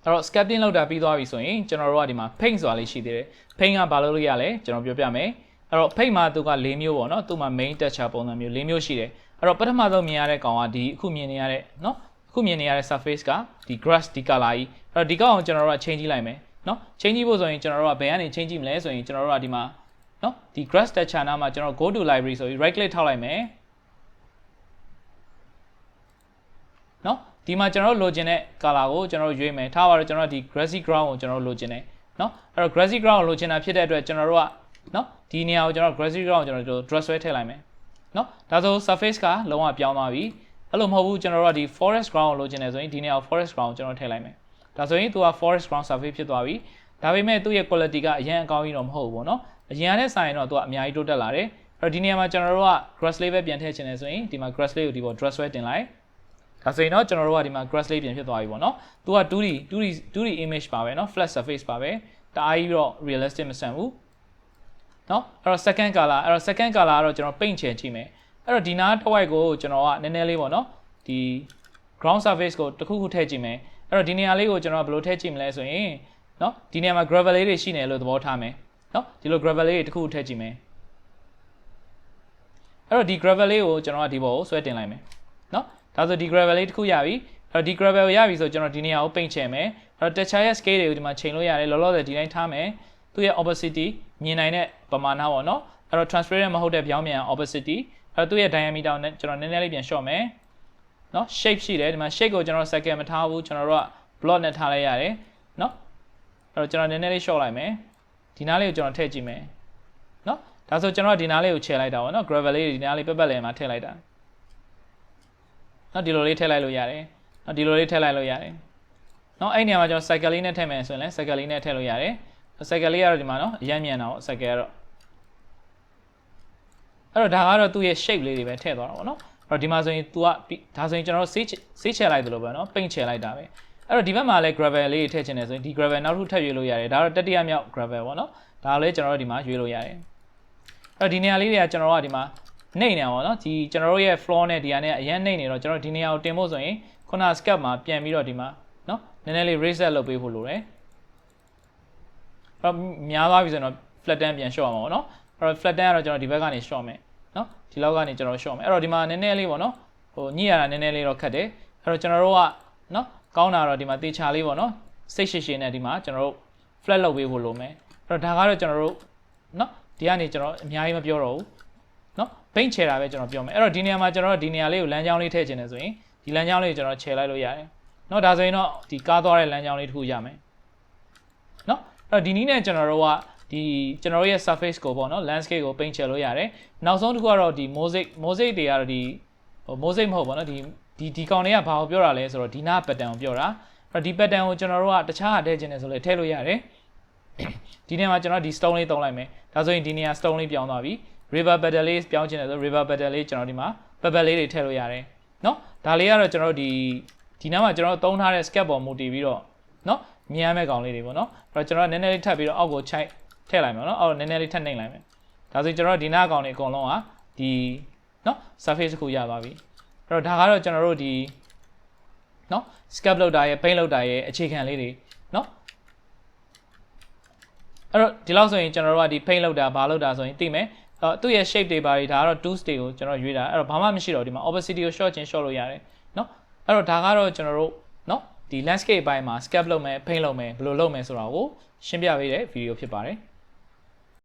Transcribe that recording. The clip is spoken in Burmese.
တော့ sculpting လောက်တာပြီးသွားပြီဆိုရင်ကျွန်တော်တို့ကဒီမှာ paint ဆိုတာလေးရှိသေးတယ် paint ကဘာလို့လို့ရလဲကျွန်တော်ပြောပြမယ်အဲ့တော့ paint မှာသူက၄မျိုးပေါ့နော်သူမှာ main texture ပုံစံမျိုး၄မျိုးရှိတယ်အဲ့တော့ပထမဆုံးမြင်ရတဲ့ကောင်ကဒီအခုမြင်နေရတဲ့နော်အခုမြင်နေရတဲ့ surface ကဒီ grass ဒီ color ကြီးအဲ့တော့ဒီကောင်ကိုကျွန်တော်တို့က change ကြည့်လိုက်မယ်နော် change ကြည့်ဖို့ဆိုရင်ကျွန်တော်တို့ကဘယ်ကနေ change ကြည့်မလဲဆိုရင်ကျွန်တော်တို့ကဒီမှာနော်ဒီ grass texture နားမှာကျွန်တော် go to library ဆိုပြီး right click ထောက်လိုက်မယ်နော်ဒီမှာကျွန်တော်တို့လိုချင်တဲ့ color ကိုကျွန်တော်တို့ရွေးမယ်ထားပါတော့ကျွန်တော်ဒီ grassy ground ကိုကျွန်တော်တို့လိုချင်တယ်နော်အဲ့တော့ grassy ground ကိုလိုချင်တာဖြစ်တဲ့အတွက်ကျွန်တော်တို့ကနော်ဒီနေရာကိုကျွန်တော် grassy ground ကိုကျွန်တော်တို့ dress ဆွဲထည့်လိုက်မယ်နော်ဒါဆို surface ကလုံးဝပြောင်းသွားပြီအဲ့လိုမဟုတ်ဘူးကျွန်တော်တို့ကဒီ forest ground ကိုလိုချင်တယ်ဆိုရင်ဒီနေရာကို forest ground ကိုကျွန်တော်ထည့်လိုက်မယ်ဒါဆိုရင်သူက forest ground surface ဖြစ်သွားပြီဒါပေမဲ့သူ့ရဲ့ quality ကအရင်အကောင်းကြီးတော့မဟုတ်ဘူးပေါ့နော်အရင်ကနဲ့ဆိုင်ရင်တော့သူကအများကြီးတိုးတက်လာတယ်အဲ့တော့ဒီနေရာမှာကျွန်တော်တို့က grass လေးပဲပြန်ထည့်ချင်တယ်ဆိုရင်ဒီမှာ grass လေးကိုဒီပေါ် dress ဆွဲတင်လိုက်ဒါဆိုရင်တော့ကျွန်တော်တို့ကဒီမှာ grass လေးပြန်ဖြစ်သွားပြီပေါ့နော်သူက 2D image ပါပဲเนาะ flat surface ပါပဲတအားကြီးတော့ realistic မဆန်ဘူးเนาะအဲ့တော့ second color ကတော့ကျွန်တော် paint ချင်ကြည့်မယ်အဲ့တော့ဒီနားတစ်ဝိုက်ကိုကျွန်တော်ကနည်းနည်းလေးပေါ့နော်ဒီ ground surface ကိုတစ်ခုခုထည့်ကြည့်မယ်အဲ့တော့ဒီနေရာလေးကိုကျွန်တော်ဘယ်လိုထည့်ကြည့်မလဲဆိုရင်เนาะဒီနေရာမှာ gravel လေးတွေရှိနေလို့သဘောထားမယ်เนาะဒီလို gravel လေးတွေတစ်ခုခုထည့်ကြည့်မယ်အဲ့တော့ဒီ gravel လေးကိုကျွန်တော်ကဒီဘောကိုဆွဲတင်လိုက်မယ်เนาะဒါဆိုဒီ gravel လေးတစ်ခုရပြီအဲ့တော့ဒီ gravel ကိုရပြီဆိုကျွန်တော်ဒီနေရာကို paint ချင်မယ်အဲ့တော့ texture ရဲ့ scale တွေကိုဒီမှာချိန်လို့ရတယ်လောလောဆယ်ဒီတိုင်းထားမယ်သူ့ရဲ့ opacity မြင်နိုင်တဲ့ပမာဏပေါ့နော်အဲ့တော့ transparent မဟုတ်တဲ့ပြောင်းမြန် opacity အဲ့တော့သူ့ရဲ့ diameter ကိုကျွန်တော်နည်းနည်းလေးပြန်လျှော့မယ်နော် shape ရှိတယ်ဒီမှာ shape ကိုကျွန်တော် circle မထားဘူးကျွန်တော်တို့က block နဲ့ထားလိုက်ရတယ်နော်အဲ့တော့ကျွန်တော်နည်းနည်းလေးလျှော့လိုက်မယ်ဒီနားလေးကိုကျွန်တော်ထည့်ကြည့်မယ်နော်ဒါဆိုကျွန်တော်ဒီနားလေးကိုခြေလိုက်တာပေါ့နော် gravel လေးဒီနားလေးပက်ပက်လေးမှာထည့်လိုက်တာနော်ဒီလိုလေးထည့်လိုက်လို့ရတယ်နော်ဒီလိုလေးထည့်လိုက်လို့ရတယ်နော်အဲ့နေရာမှာကျွန်တော် cycle လေးနဲ့ထည့်မယ်ဆိုရင်လည်း cycle လေးနဲ့ထည့်လို့ရတယ် cycle လေးကတော့ဒီမှာနော်အရင်မြန်တာပေါ့ cycle ကတော့အဲ့တော့ဒါကတော့သူ့ရဲ့ shape လေးတွေပဲထည့်သွားတာပေါ့နော်အဲ့တော့ဒီမှာဆိုရင် तू ကဒါဆိုရင်ကျွန်တော်ဆေးချဲလိုက်သလိုပဲနော် paint ချဲလိုက်တာပဲအဲ့တော့ဒီဘက်မှာလည်း gravel လေးထည့်ချင်တယ်ဆိုရင်ဒီ gravel နောက်ထပ်ထည့်ရွေးလို့ရတယ်ဒါတော့တတိယမြောက် gravel ပေါ့နော်ဒါလည်းကျွန်တော်တို့ဒီမှာရွေးလို့ရတယ်အဲ့တော့ဒီနေရာလေးတွေကကျွန်တော်တို့ကဒီမှာနှိမ့်နေပါတော့ဒီကျွန်တော်တို့ရဲ့ floor နဲ့ဒီဟာနဲ့အရင်နှိမ့်နေတော့ကျွန်တော်ဒီနေရာကိုတင်ဖို့ဆိုရင်ခုန scalp မှာပြန်ပြီးတော့ဒီမှာနော်နည်းနည်းလေး reset လုပ်ပေးဖို့လိုတယ်အဲ့တော့များသွားပြီဆိုတော့ flatten ပြန် short အောင်ပေါ့နော်အဲ့တော့ flatten ကတော့ကျွန်တော်ဒီဘက်ကနေ short မယ်နော်ဒီလောက်ကနေကျွန်တော် short မယ်အဲ့တော့ဒီမှာနည်းနည်းလေးပေါ့နော်ဟိုညှိရတာနည်းနည်းလေးတော့ခက်တယ်အဲ့တော့ကျွန်တော်တို့ကနော်ကောင်းတာတော့ဒီမှာတေချာလေးပေါ့နော်စိတ်ရှည်ရှည်နဲ့ဒီမှာကျွန်တော်တို့ flat လုပ်ပေးဖို့လိုမယ်အဲ့တော့ဒါကတော့ကျွန်တော်တို့နော်ဒီကနေကျွန်တော်အများကြီးမပြောတော့ဘူးနော် paint ချဲတာပဲကျွန်တော်ပြောမယ်အဲ့တော့ဒီနေရာမှာကျွန်တော်တို့ဒီနေရာလေးကိုလမ်းကြောင်းလေးထည့်ချင်တယ်ဆိုရင်ဒီလမ်းကြောင်းလေးကိုကျွန်တော်ချဲလိုက်လို့ရတယ်နော်ဒါဆိုရင်တော့ဒီကားသွားတဲ့လမ်းကြောင်းလေးတစ်ခုရမယ်နော်အဲ့တော့ဒီနည်းနဲ့ကျွန်တော်တို့ကဒီကျွန်တော်တို့ရဲ့ surface ကိုပေါ့နော် landscape ကို paint ချဲလို့ရတယ်နောက်ဆုံးတစ်ခုကတော့ဒီ mosaic တွေကတော့ဒီဟို mosaic မဟုတ်ပါနော်ဒီကောင်တွေကဘာကိုပြောတာလဲဆိုတော့ဒီနာ pattern ကိုပြောတာအဲ့တော့ဒီ pattern ကိုကျွန်တော်တို့ကတခြားဟာထည့်ချင်တယ်ဆိုလဲထည့်လို့ရတယ်ဒီနေရာမှာကျွန်တော်ဒီ stone လေးသုံးလိုက်မယ်ဒါဆိုရင်ဒီနေရာ stone လေးပြောင်းသွားပြီ river paddle လေးပြောင်းချင်တယ်ဆို river paddle လေးကျွန်တော်ဒီမှာ pebble လေးတွေထည့်လို့ရတယ်နော်ဒါလေးကတော့ကျွန်တော်တို့ဒီနားမှာကျွန်တော်တို့သုံးထားတဲ့ scalp ပေါ်မူတည်ပြီးတော့နော်မြင်ရမယ့်ကောင်လေးတွေပေါ့နော်အဲ့တော့ကျွန်တော်နည်းနည်းလေးထပ်ပြီးတော့အောက်ကိုချိုက်ထည့်လိုက်မယ်နော်အောက်နည်းနည်းလေးထပ်နှိမ့်လိုက်မယ်ဒါဆိုကျွန်တော်တို့ဒီနားကောင်လေးအကုန်လုံးကဒီနော် surface တစ်ခုရသွားပြီအဲ့တော့ဒါကတော့ကျွန်တော်တို့ဒီနော် scalp လောက်တာရဲ့ paint လောက်တာရဲ့အခြေခံလေးတွေနော်အဲ့တော့ဒီလောက်ဆိုရင်ကျွန်တော်တို့ကဒီ paint လောက်တာဘာလောက်တာဆိုရင်သိမယ်သူ့ရဲ့ shape တွေပါတွေဒါကတော့ tools တွေကိုကျွန်တော်ရွေးတာအဲ့တော့ဘာမှမရှိတော့ဒီမှာ opacity ကို short ချင်း short လို့ရတယ်เนาะအဲ့တော့ဒါကတော့ကျွန်တော်တို့เนาะဒီ landscape ဘိုင်းမှာ scalp လုပ်မယ် paint လုပ်မယ်ဘယ်လိုလုပ်မယ်ဆိုတာကိုရှင်းပြပေးတဲ့ဗီဒီယိုဖြစ်ပါတယ်